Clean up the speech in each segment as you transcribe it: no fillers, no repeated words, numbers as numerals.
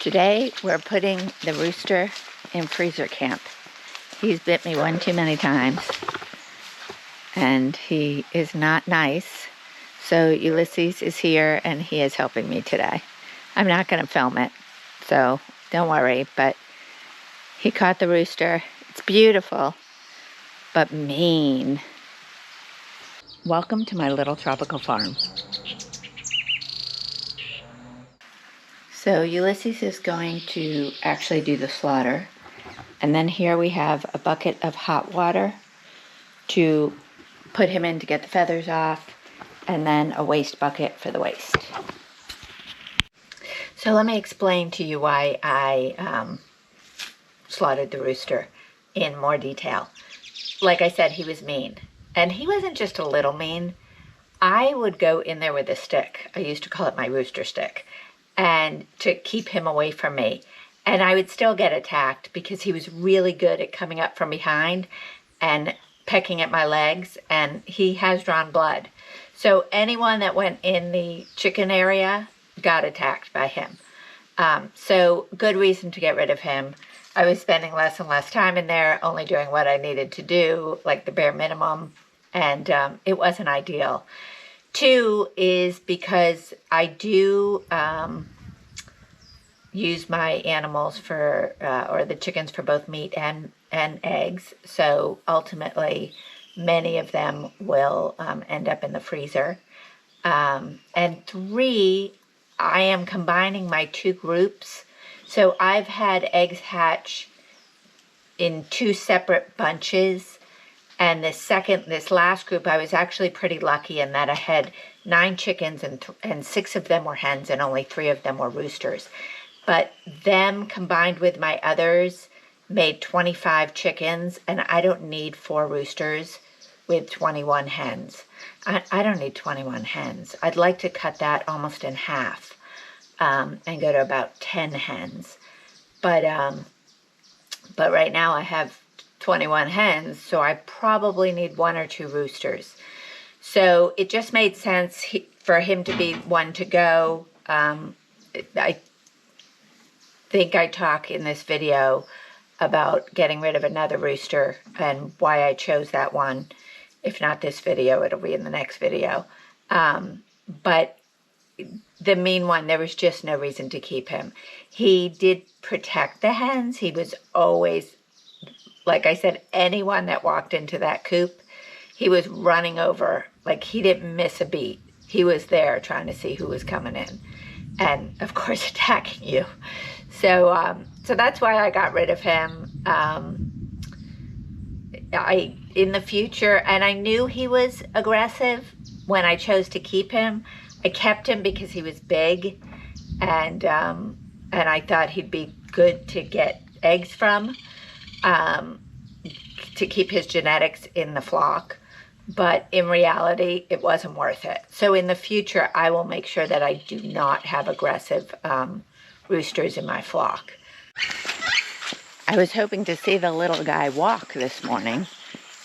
Today we're putting the rooster in freezer camp. He's bit me one too many times and he is not nice. So Ulysses is here and he is helping me today. I'm not going to film it, so don't worry, but he caught the rooster. It's beautiful, but mean. Welcome to my little tropical farm. So Ulysses is going to actually do the slaughter. And then here we have a bucket of hot water to put him in to get the feathers off, and then a waste bucket for the waste. So let me explain to you why I slaughtered the rooster in more detail. Like I said, he was mean. And he wasn't just a little mean. I would go in there with a stick. I used to call it my rooster stick. And to keep him away from me. And I would still get attacked because he was really good at coming up from behind and pecking at my legs, and he has drawn blood. So anyone that went in the chicken area got attacked by him. So good reason to get rid of him. I was spending less and less time in there, only doing what I needed to do, like the bare minimum, and it wasn't ideal. Two is because I do use my animals for, or the chickens for both meat and eggs. So ultimately, many of them will end up in the freezer. And three, I am combining my two groups. So I've had eggs hatch in two separate bunches. And this last group, I was actually pretty lucky in that I had 9 chickens and 6 of them were hens and only 3 of them were roosters. But them combined with my others made 25 chickens, and I don't need 4 roosters with 21 hens. I don't need 21 hens. I'd like to cut that almost in half and go to about 10 hens. But right now I have 21 hens, so I probably need 1 or 2 roosters. So it just made sense for him to be one to go. I think I talk in this video about getting rid of another rooster and why I chose that one. If not this video, it'll be in the next video. But the mean one, there was just no reason to keep him. He did protect the hens. He was always, like I said, anyone that walked into that coop, he was running over. Like, he didn't miss a beat. He was there trying to see who was coming in. And, of course, attacking you. So that's why I got rid of him. In the future, and I knew he was aggressive when I chose to keep him. I kept him because he was big, and I thought he'd be good to get eggs from, to keep his genetics in the flock. But in reality, it wasn't worth it. So in the future, I will make sure that I do not have aggressive roosters in my flock. I was hoping to see the little guy walk this morning,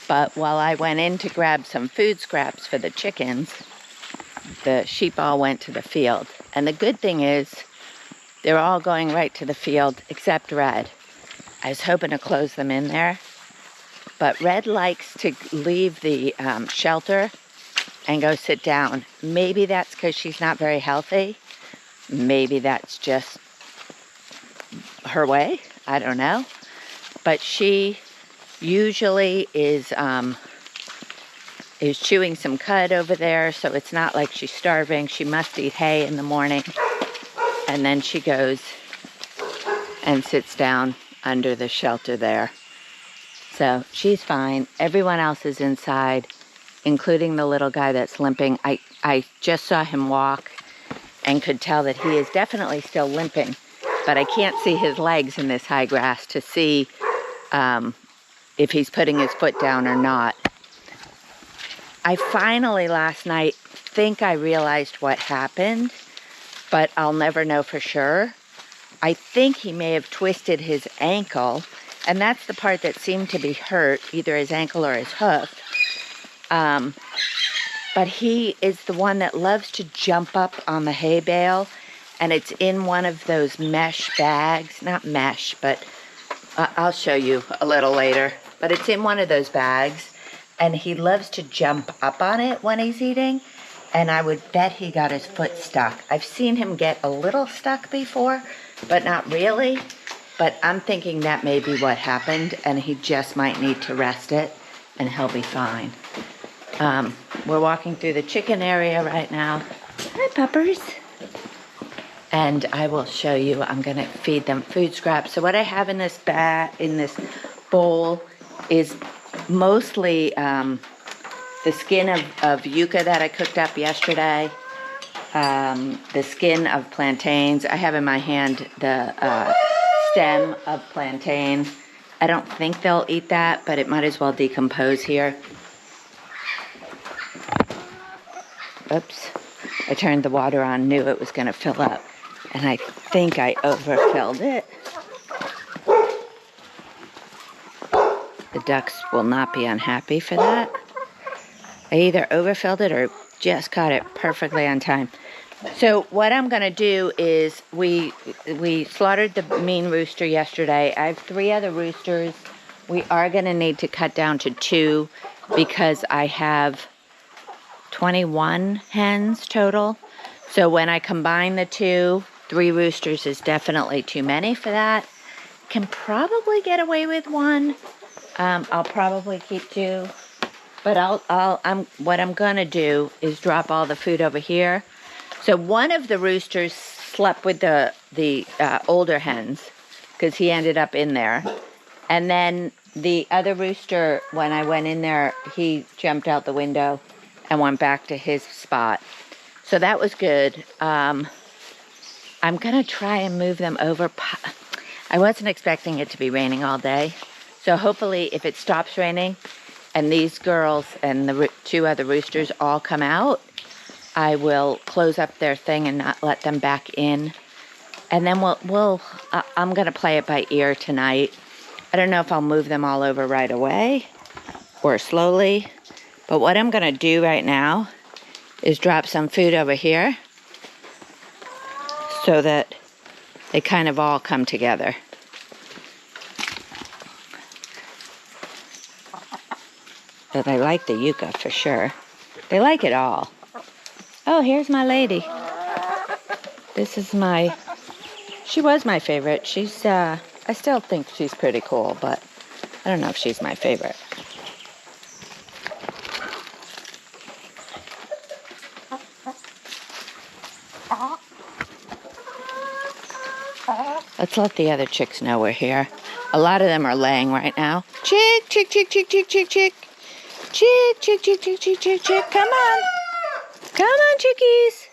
but while I went in to grab some food scraps for the chickens, the sheep all went to the field. And the good thing is, they're all going right to the field except Red. I was hoping to close them in there, but Red likes to leave the shelter and go sit down. Maybe that's because she's not very healthy. Maybe that's just her way. I don't know. But she usually is chewing some cud over there, so it's not like she's starving. She must eat hay in the morning. And then she goes and sits down under the shelter there. So she's fine. Everyone else is inside, including the little guy that's limping. I just saw him walk and could tell that he is definitely still limping, but I can't see his legs in this high grass to see if he's putting his foot down or not. I finally last night think I realized what happened, but I'll never know for sure. I think he may have twisted his ankle, and that's the part that seemed to be hurt, either his ankle or his hoof. But he is the one that loves to jump up on the hay bale and it's in one of those mesh bags. Not mesh, but I'll show you a little later. But it's in one of those bags, and he loves to jump up on it when he's eating, and I would bet he got his foot stuck. I've seen him get a little stuck before, but not really. But I'm thinking that may be what happened, and he just might need to rest it, and he'll be fine. We're walking through the chicken area right now. Hi, puppers. And I will show you, I'm gonna feed them food scraps. So what I have in this bowl is mostly the skin of yucca that I cooked up yesterday, the skin of plantains. I have in my hand the stem of plantain. I don't think they'll eat that, but it might as well decompose here. Oops, I turned the water on, knew it was gonna fill up, and I think I overfilled it. The ducks will not be unhappy for that. I either overfilled it or just caught it perfectly on time. So what I'm gonna do is we slaughtered the mean rooster yesterday. I have 3 other roosters. We are gonna need to cut down to 2 because I have 21 hens total. So when I combine the 2, 3 roosters is definitely too many for that. Can probably get away with 1. I'll probably keep 2, but what I'm gonna do is drop all the food over here. So one of the roosters slept with the older hens because he ended up in there, and then the other rooster, when I went in there, he jumped out the window and went back to his spot. So that was good. I'm gonna try and move them over. I wasn't expecting it to be raining all day. So hopefully if it stops raining and these girls and the 2 other roosters all come out, I will close up their thing and not let them back in. And then I'm gonna play it by ear tonight. I don't know if I'll move them all over right away or slowly. But what I'm gonna do right now is drop some food over here so that they kind of all come together. But they like the yucca for sure. They like it all. Oh, here's my lady. This is she was my favorite. She's, I still think she's pretty cool, but I don't know if she's my favorite. Let's let the other chicks know we're here. A lot of them are laying right now. Chick, chick, chick, chick, chick, chick, chick. Chick, chick, chick, chick, chick, chick, chick. Come on. Come on, chickies.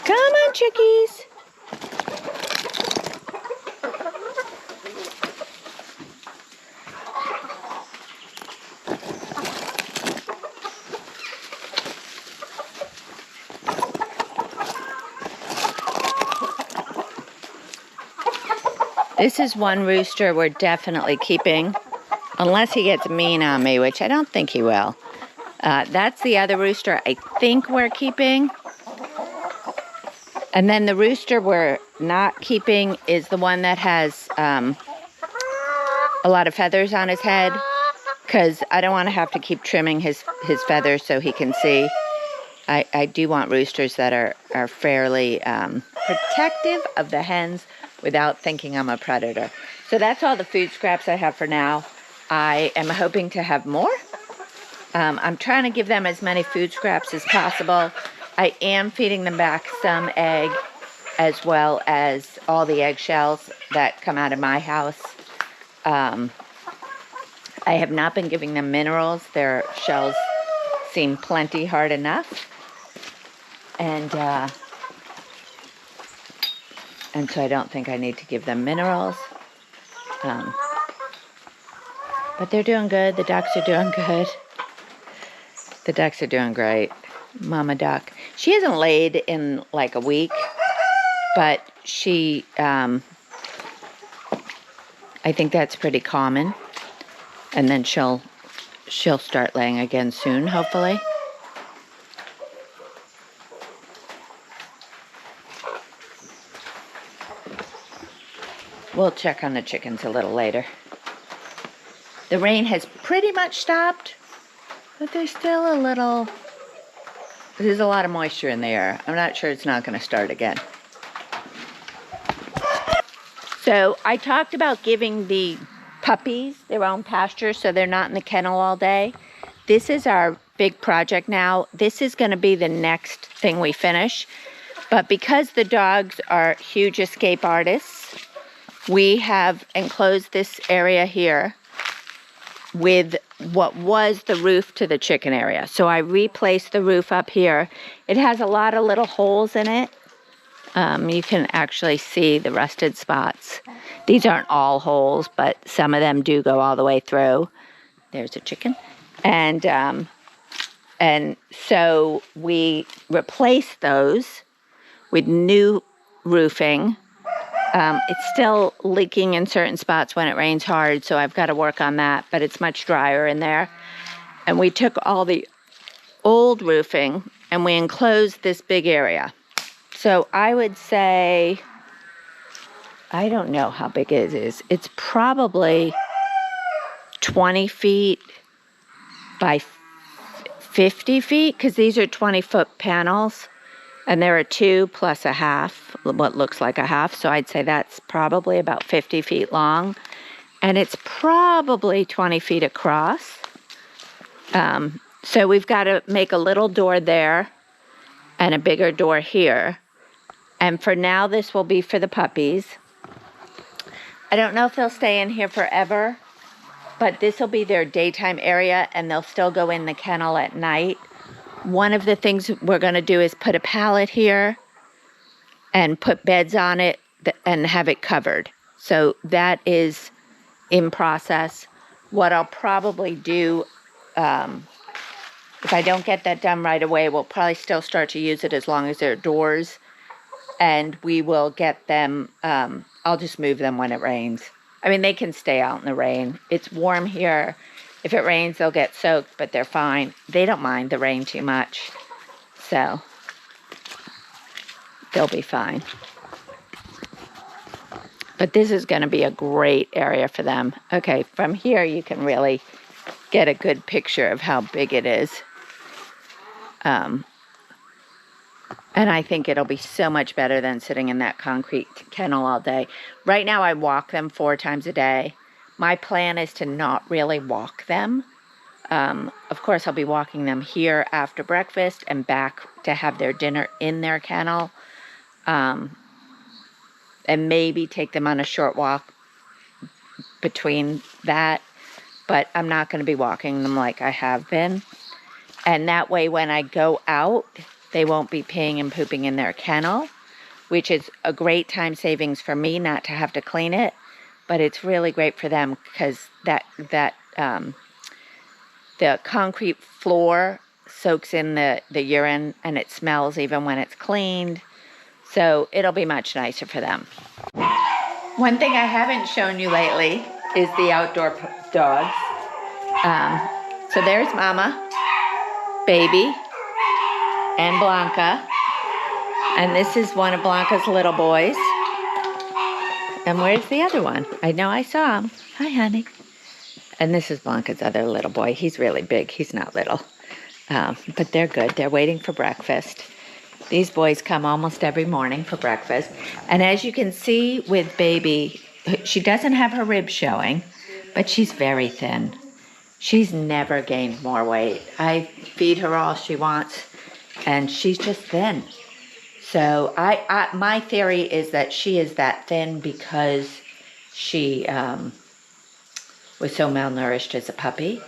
Come on, chickies. This is one rooster we're definitely keeping, unless he gets mean on me, which I don't think he will. That's the other rooster I think we're keeping. And then the rooster we're not keeping is the one that has a lot of feathers on his head, because I don't want to have to keep trimming his feathers so he can see. I do want roosters that are fairly protective of the hens without thinking I'm a predator. So that's all the food scraps I have for now. I am hoping to have more. I'm trying to give them as many food scraps as possible. I am feeding them back some egg, as well as all the eggshells that come out of my house. I have not been giving them minerals. Their shells seem plenty hard enough. And so I don't think I need to give them minerals. But they're doing good. The ducks are doing good. The ducks are doing great. Mama duck. She hasn't laid in like a week, but she, I think that's pretty common. And then she'll start laying again soon, hopefully. We'll check on the chickens a little later. The rain has pretty much stopped, but there's still there's a lot of moisture in the air. I'm not sure it's not going to start again. So I talked about giving the puppies their own pasture so they're not in the kennel all day. This is our big project now. This is going to be the next thing we finish. But because the dogs are huge escape artists, we have enclosed this area here with what was the roof to the chicken area. So I replaced the roof up here. It has a lot of little holes in it. You can actually see the rusted spots. These aren't all holes, but some of them do go all the way through. There's a chicken. And so we replaced those with new roofing. It's still leaking in certain spots when it rains hard, so I've got to work on that, but it's much drier in there. And we took all the old roofing and we enclosed this big area. So I would say, I don't know how big it is. It's probably 20 feet by 50 feet, because these are 20-foot panels, and there are 2 plus a half, what looks like a half. So I'd say that's probably about 50 feet long, and it's probably 20 feet across. So we've got to make a little door there and a bigger door here. And for now, this will be for the puppies. I don't know if they'll stay in here forever, but this will be their daytime area, and they'll still go in the kennel at night. One of the things we're going to do is put a pallet here and put beds on it and have it covered. So that is in process. What I'll probably do, if I don't get that done right away, we'll probably still start to use it as long as there are doors. And we will get them, I'll just move them when it rains. I mean, they can stay out in the rain. It's warm here. If it rains, they'll get soaked, but they're fine. They don't mind the rain too much. So they'll be fine. But this is going to be a great area for them. Okay, from here you can really get a good picture of how big it is. And I think it'll be so much better than sitting in that concrete kennel all day. Right now I walk them 4 times a day. My plan is to not really walk them. Of course, I'll be walking them here after breakfast and back to have their dinner in their kennel. And maybe take them on a short walk between that. But I'm not going to be walking them like I have been. And that way when I go out, they won't be peeing and pooping in their kennel, which is a great time savings for me not to have to clean it. But it's really great for them because the concrete floor soaks in the urine and it smells even when it's cleaned. So it'll be much nicer for them. One thing I haven't shown you lately is the outdoor dogs. So there's Mama, Baby, and Blanca. And this is one of Blanca's little boys. And where's the other one? I know I saw him. Hi, honey. And this is Blanca's other little boy. He's really big. He's not little. But they're good. They're waiting for breakfast. These boys come almost every morning for breakfast. And as you can see with Baby, she doesn't have her ribs showing, but she's very thin. She's never gained more weight. I feed her all she wants, and she's just thin. So my theory is that she is that thin because she was so malnourished as a puppy.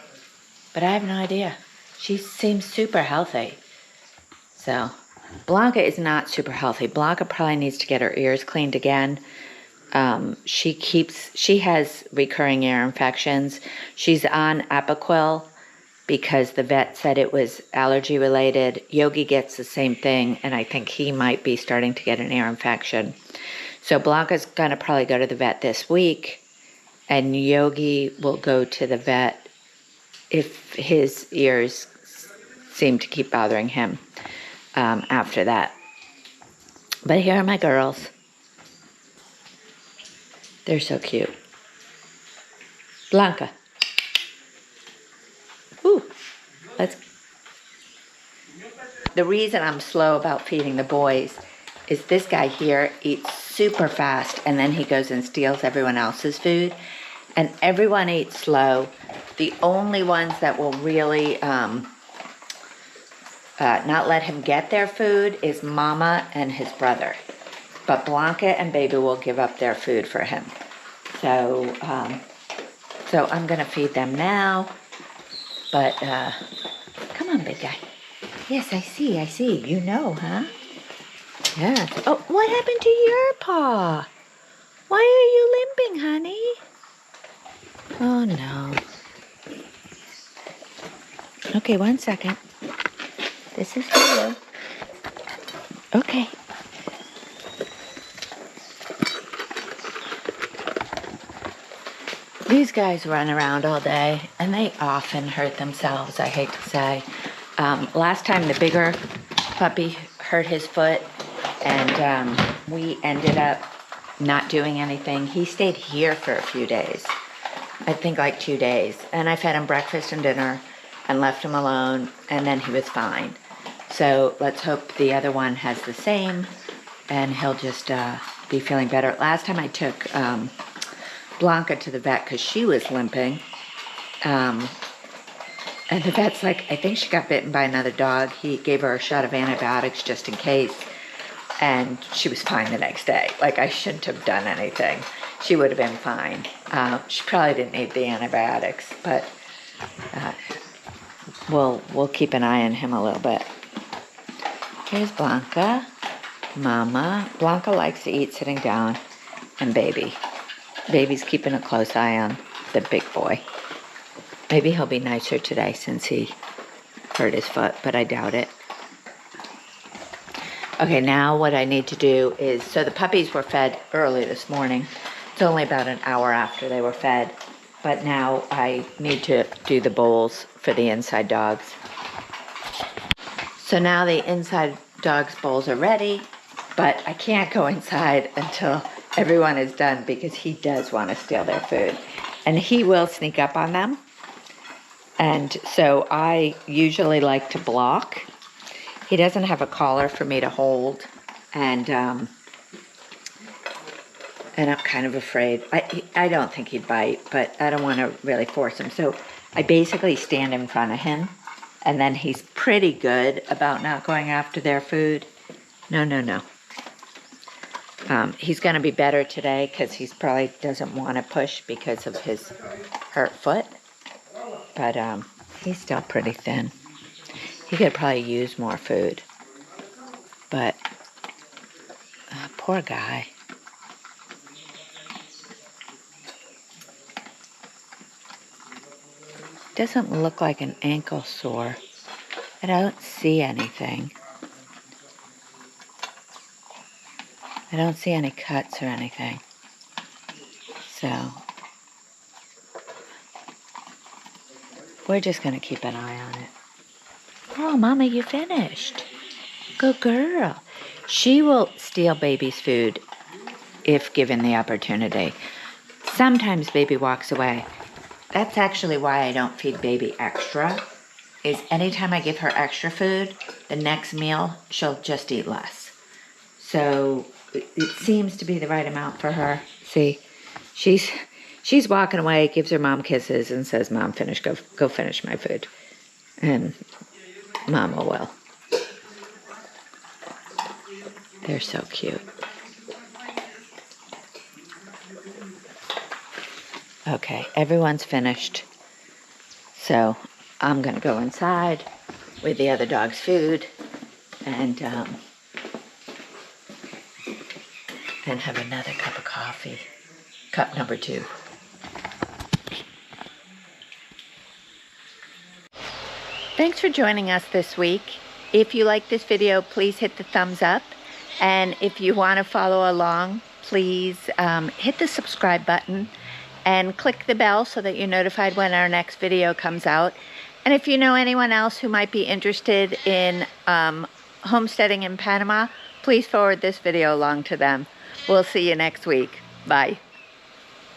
But I have no idea. She seems super healthy. So Blanca is not super healthy. Blanca probably needs to get her ears cleaned again. She has recurring ear infections. She's on Apoquel because the vet said it was allergy related. Yogi gets the same thing, and I think he might be starting to get an ear infection. So Blanca's gonna probably go to the vet this week, and Yogi will go to the vet if his ears seem to keep bothering him after that. But here are my girls. They're so cute. Blanca. Ooh, let's. The reason I'm slow about feeding the boys is this guy here eats super fast and then he goes and steals everyone else's food. And everyone eats slow. The only ones that will really not let him get their food is Mama and his brother. But Blanca and Baby will give up their food for him. So, so I'm gonna feed them now. But come on, big guy. Yes, I see. You know, huh? Yeah. Oh, what happened to your paw? Why are you limping, honey? Oh, no. Okay, 1 second. This is for you. Okay. These guys run around all day, and they often hurt themselves, I hate to say. Last time the bigger puppy hurt his foot, and we ended up not doing anything. He stayed here for a few days. I think like 2 days. And I fed him breakfast and dinner and left him alone, and then he was fine. So let's hope the other one has the same, and he'll just be feeling better. Last time I took Blanca to the vet because she was limping. And the vet's like, I think she got bitten by another dog. He gave her a shot of antibiotics just in case. And she was fine the next day. Like, I shouldn't have done anything. She would have been fine. She probably didn't need the antibiotics, but we'll keep an eye on him a little bit. Here's Blanca, Mama. Blanca likes to eat sitting down, and Baby. Baby's keeping a close eye on the big boy. Maybe he'll be nicer today since he hurt his foot, but I doubt it. Okay, now what I need to do is, so the puppies were fed early this morning. It's only about an hour after they were fed, but now I need to do the bowls for the inside dogs. So now the inside dogs' bowls are ready, but I can't go inside until everyone is done because he does want to steal their food. And he will sneak up on them. And so I usually like to block. He doesn't have a collar for me to hold, and I'm kind of afraid. I don't think he'd bite, but I don't want to really force him. So I basically stand in front of him, and then he's pretty good about not going after their food. No. He's going to be better today because he probably doesn't want to push because of his hurt foot, but he's still pretty thin. He could probably use more food, but poor guy. Doesn't look like an ankle sore. I don't see anything. I don't see any cuts or anything. So we're just going to keep an eye on it. Oh, Mama, you finished. Good girl. She will steal Baby's food if given the opportunity. Sometimes Baby walks away. That's actually why I don't feed Baby extra, is anytime I give her extra food, the next meal, she'll just eat less. So it seems to be the right amount for her. See, she's walking away, gives her mom kisses, and says, Mom, go finish my food. And Mama will. They're so cute. Okay, everyone's finished. So I'm going to go inside with the other dog's food and then have another cup of coffee. Cup number 2. Thanks for joining us this week. If you like this video, please hit the thumbs up. And if you want to follow along, please hit the subscribe button and click the bell so that you're notified when our next video comes out. And if you know anyone else who might be interested in homesteading in Panama, please forward this video along to them. We'll see you next week. Bye.